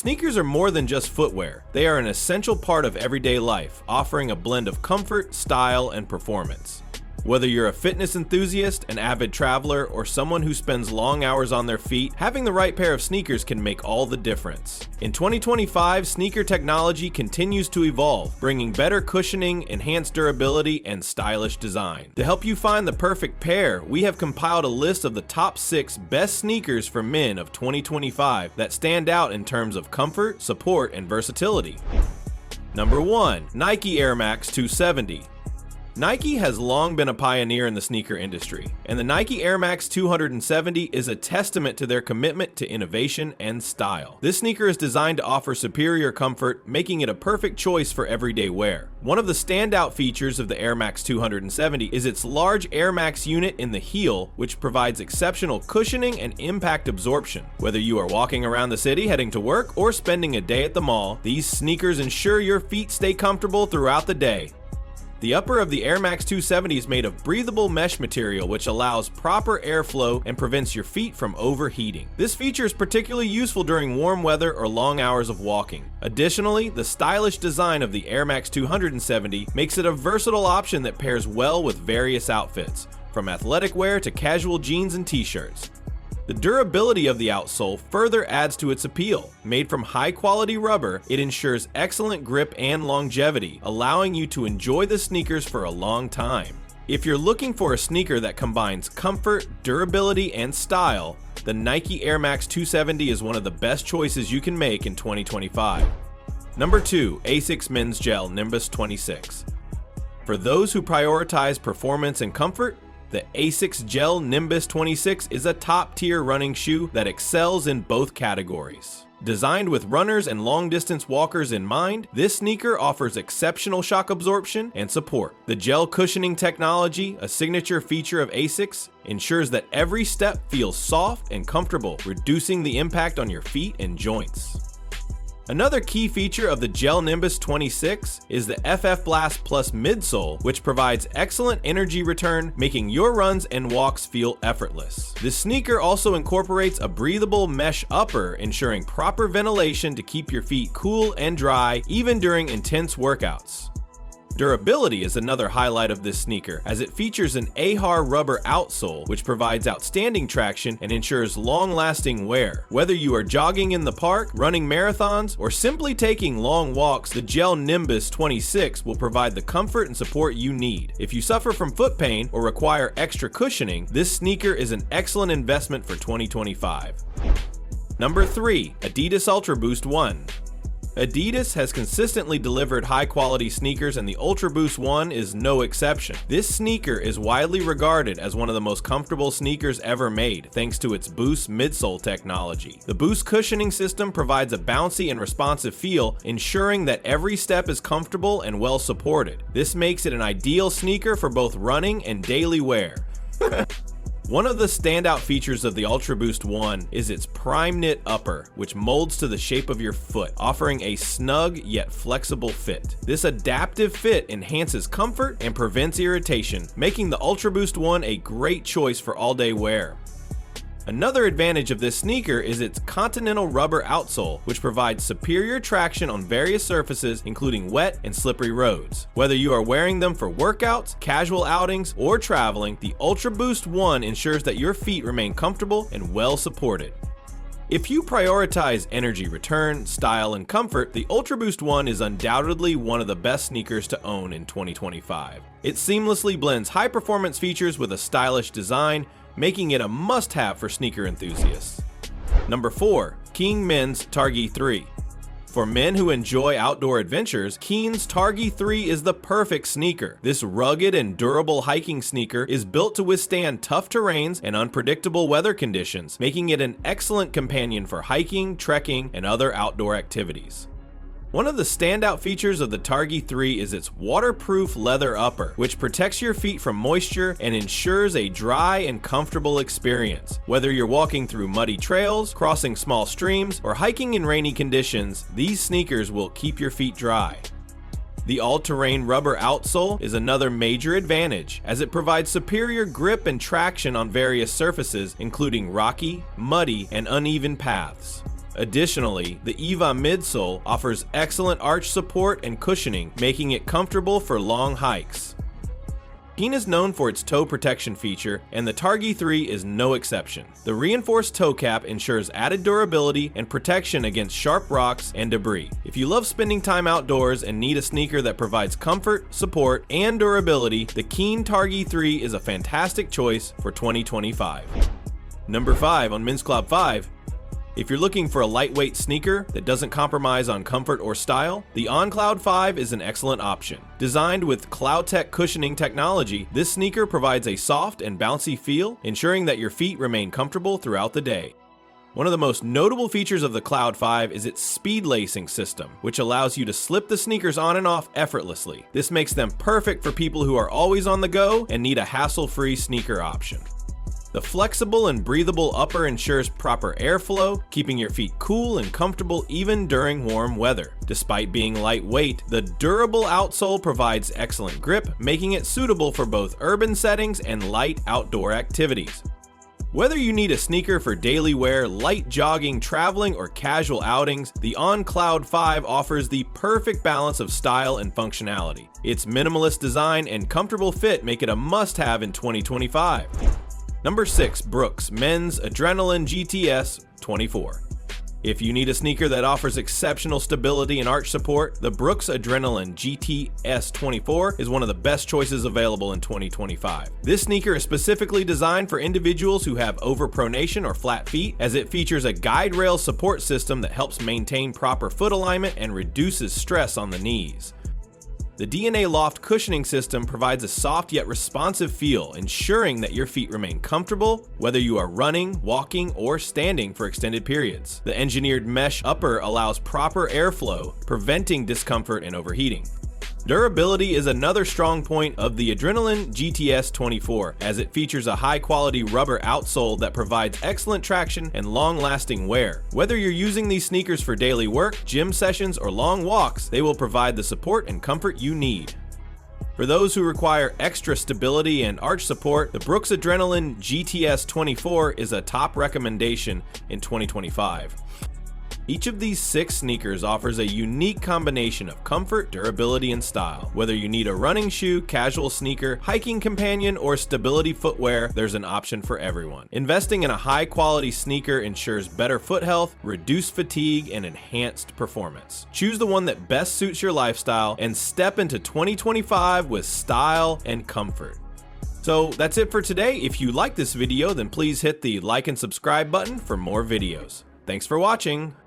Sneakers are more than just footwear. They are an essential part of everyday life, offering a blend of comfort, style, and performance. Whether you're a fitness enthusiast, an avid traveler, or someone who spends long hours on their feet, having the right pair of sneakers can make all the difference. In 2025, sneaker technology continues to evolve, bringing better cushioning, enhanced durability, and stylish design. To help you find the perfect pair, we have compiled a list of the top 6 best sneakers for men of 2025 that stand out in terms of comfort, support, and versatility. Number 1. Nike Air Max 270. Nike has long been a pioneer in the sneaker industry, and the Nike Air Max 270 is a testament to their commitment to innovation and style. This sneaker is designed to offer superior comfort, making it a perfect choice for everyday wear. One of the standout features of the Air Max 270 is its large Air Max unit in the heel, which provides exceptional cushioning and impact absorption. Whether you are walking around the city heading to work or spending a day at the mall, these sneakers ensure your feet stay comfortable throughout the day. The upper of the Air Max 270 is made of breathable mesh material, which allows proper airflow and prevents your feet from overheating. This feature is particularly useful during warm weather or long hours of walking. Additionally, the stylish design of the Air Max 270 makes it a versatile option that pairs well with various outfits, from athletic wear to casual jeans and t-shirts. The durability of the outsole further adds to its appeal. Made from high-quality rubber, it ensures excellent grip and longevity, allowing you to enjoy the sneakers for a long time. If you're looking for a sneaker that combines comfort, durability, and style, the Nike Air Max 270 is one of the best choices you can make in 2025. Number 2. ASICS Men's Gel-Nimbus 26. For those who prioritize performance and comfort, the ASICS GEL-Nimbus 26 is a top-tier running shoe that excels in both categories. Designed with runners and long-distance walkers in mind, this sneaker offers exceptional shock absorption and support. The gel cushioning technology, a signature feature of ASICS, ensures that every step feels soft and comfortable, reducing the impact on your feet and joints. Another key feature of the GEL-Nimbus 26 is the FF Blast Plus midsole, which provides excellent energy return, making your runs and walks feel effortless. This sneaker also incorporates a breathable mesh upper, ensuring proper ventilation to keep your feet cool and dry even during intense workouts. Durability is another highlight of this sneaker, as it features an AHAR rubber outsole, which provides outstanding traction and ensures long-lasting wear. Whether you are jogging in the park, running marathons, or simply taking long walks, the GEL-Nimbus 26 will provide the comfort and support you need. If you suffer from foot pain or require extra cushioning, this sneaker is an excellent investment for 2025. Number 3. Adidas Ultraboost 1. Adidas has consistently delivered high-quality sneakers, and the Ultraboost 1 is no exception. This sneaker is widely regarded as one of the most comfortable sneakers ever made, thanks to its Boost midsole technology. The Boost cushioning system provides a bouncy and responsive feel, ensuring that every step is comfortable and well supported. This makes it an ideal sneaker for both running and daily wear. One of the standout features of the Ultraboost 1 is its prime knit upper, which molds to the shape of your foot, offering a snug yet flexible fit. This adaptive fit enhances comfort and prevents irritation, making the Ultraboost 1 a great choice for all-day wear. Another advantage of this sneaker is its continental rubber outsole, which provides superior traction on various surfaces, including wet and slippery roads. Whether you are wearing them for workouts, casual outings, or traveling, the Ultraboost 1 ensures that your feet remain comfortable and well supported. If you prioritize energy return, style, and comfort, the Ultraboost 1 is undoubtedly one of the best sneakers to own in 2025. It seamlessly blends high-performance features with a stylish design, making it a must-have for sneaker enthusiasts. Number 4. King Men's Targhee 3. For men who enjoy outdoor adventures, Keen's Targhee 3 is the perfect sneaker. This rugged and durable hiking sneaker is built to withstand tough terrains and unpredictable weather conditions, making it an excellent companion for hiking, trekking, and other outdoor activities. One of the standout features of the Targhee 3 is its waterproof leather upper, which protects your feet from moisture and ensures a dry and comfortable experience. Whether you're walking through muddy trails, crossing small streams, or hiking in rainy conditions, these sneakers will keep your feet dry. The all-terrain rubber outsole is another major advantage, as it provides superior grip and traction on various surfaces, including rocky, muddy, and uneven paths. Additionally, the EVA midsole offers excellent arch support and cushioning, making it comfortable for long hikes. Keen is known for its toe protection feature, and the Targhee 3 is no exception. The reinforced toe cap ensures added durability and protection against sharp rocks and debris. If you love spending time outdoors and need a sneaker that provides comfort, support, and durability, the Keen Targhee 3 is a fantastic choice for 2025. Number 5 on Men's Cloud 5. If you're looking for a lightweight sneaker that doesn't compromise on comfort or style, the On Cloud 5 is an excellent option. Designed with CloudTech cushioning technology, this sneaker provides a soft and bouncy feel, ensuring that your feet remain comfortable throughout the day. One of the most notable features of the Cloud 5 is its speed lacing system, which allows you to slip the sneakers on and off effortlessly. This makes them perfect for people who are always on the go and need a hassle-free sneaker option. The flexible and breathable upper ensures proper airflow, keeping your feet cool and comfortable even during warm weather. Despite being lightweight, the durable outsole provides excellent grip, making it suitable for both urban settings and light outdoor activities. Whether you need a sneaker for daily wear, light jogging, traveling, or casual outings, the On Cloud 5 offers the perfect balance of style and functionality. Its minimalist design and comfortable fit make it a must-have in 2025. Number 6. Brooks Men's Adrenaline GTS 24. If you need a sneaker that offers exceptional stability and arch support, the Brooks Adrenaline GTS 24 is one of the best choices available in 2025. This sneaker is specifically designed for individuals who have overpronation or flat feet, as it features a guide rail support system that helps maintain proper foot alignment and reduces stress on the knees. The DNA Loft cushioning system provides a soft yet responsive feel, ensuring that your feet remain comfortable whether you are running, walking, or standing for extended periods. The engineered mesh upper allows proper airflow, preventing discomfort and overheating. Durability is another strong point of the Adrenaline GTS 24, as it features a high-quality rubber outsole that provides excellent traction and long-lasting wear. Whether you're using these sneakers for daily work, gym sessions, or long walks, they will provide the support and comfort you need. For those who require extra stability and arch support, the Brooks Adrenaline GTS 24 is a top recommendation in 2025. Each of these 6 sneakers offers a unique combination of comfort, durability, and style. Whether you need a running shoe, casual sneaker, hiking companion, or stability footwear, there's an option for everyone. Investing in a high-quality sneaker ensures better foot health, reduced fatigue, and enhanced performance. Choose the one that best suits your lifestyle and step into 2025 with style and comfort. So that's it for today. If you like this video, then please hit the like and subscribe button for more videos. Thanks for watching.